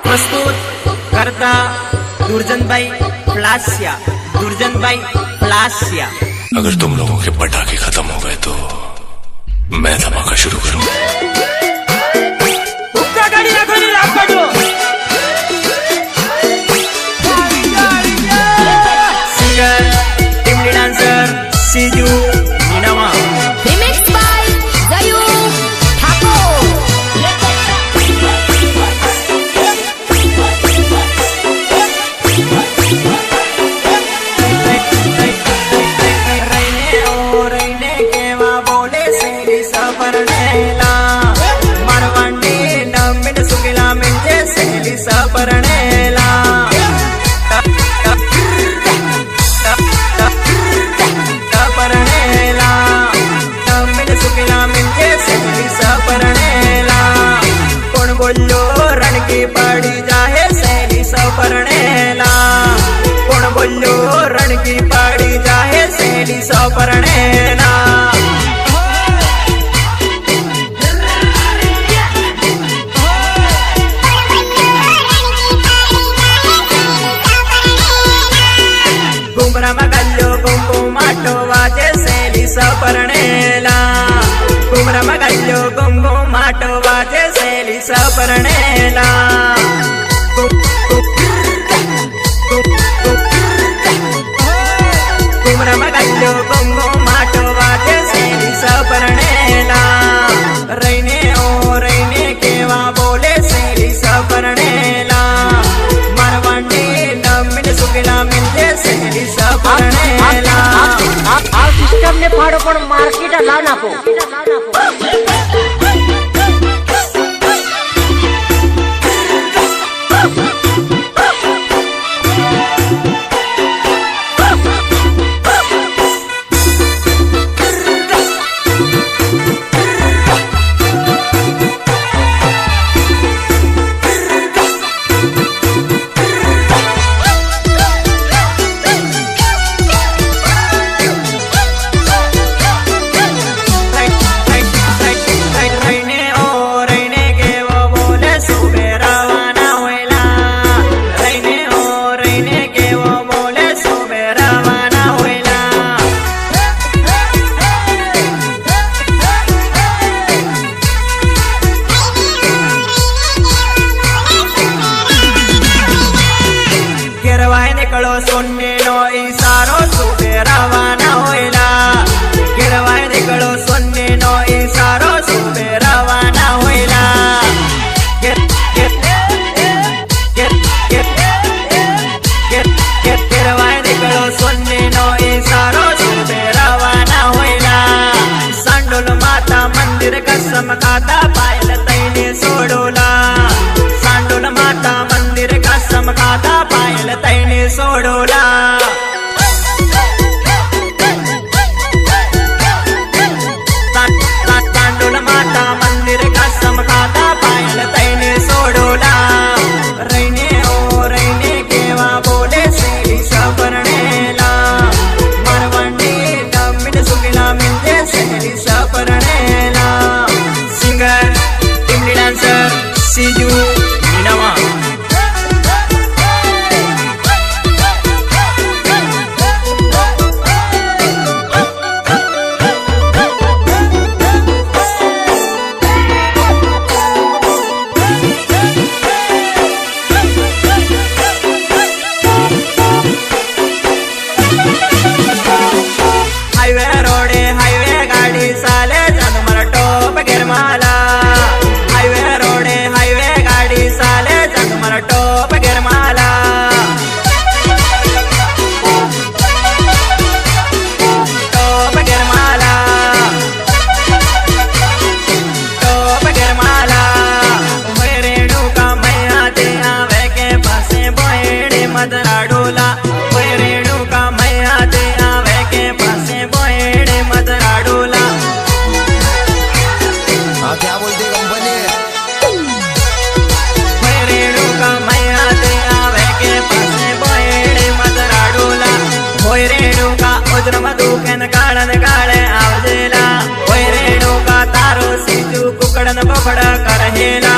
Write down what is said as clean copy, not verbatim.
प्रस्तुत करता दुर्जनभाई फ्लासिया। दुर्जनभाई फ्लासिया। अगर तुम लोगों के पटाखे खत्म हो गए तो मैं धमाका शुरू करूंगा। सिंगर, टीमली डांसर सीजू नीनामा। Remixed by Zayu Thakur. रैने केवा बोले सेली सपरणेला मरवंडी नमिन सुगिला मिंजे सेली सपरणेला सपरणेला नमिन सुगिला मिंजे सेली सपरणेला कोण बोल्यो रणकी पड़ी जाहे सेली सपरणेला कोण बोल्यो रणकी पड़ी जाहे सेली सपरणेला घुमरा मगल्लो घुमघुमाटो वाजे सेली सपरणेला घुमरा मगल्लो घुमघुमाटो वाजे सेली सपरणेला घुमरा मगल्लो घुमघुमाटो वाजे सेली सपरणेला रैने ओ रैने केवा बोले सेली सपरणेला मरवंडी नमिन सुगिला मिलते सेली सपरणेला। आ सिस्टम ने फाड़ो पण मार्केट ला नाखो। निकलो सोने नो इशारो सुबे रवाना होइला गिरवाए निकलो सोने नो इशारो सुबे रवाना होइला गिरवाए निकलो सोने नो इशारो सुबे रवाना होइला सांडोल माता मंदिर कसम खाता पायल तैने सोडोला सांडोल माता मंदिर कसम खाता पायल तैने सोडोला सांडोल माता मंदिर कसम खाता पायल तैने सोडोला रैने ओ रैने केवा बोले सेली सपरणेला मरवंडी नमिन सुगिला मिलते सेली सपरणेला। सिंगर, टीमली डांसर सीजू नीनामा। हाईवे रोडे हाईवे गाड़ी साले जन मर टोप गिरमाला हाईवे रोडे हाईवे गाड़ी साले जन मर टोप गिरमाला टोप गिरमाला टोप गिरमाला होय रेणुका मैया ते आवे के पासे बोएड़े मदराडोला होय रेणुका मैया ते आवे के पासे बोएड़े मदराडोला। हाँ क्या बोलते कंपनी होय रेणुका मैया ते आवे के पासे बोएड़े मदराडोला होय रेणुका उज्र मधुकेन काळन काळे आवजेला होय रेणुका तारो सीजू कुकडन बफड करहेला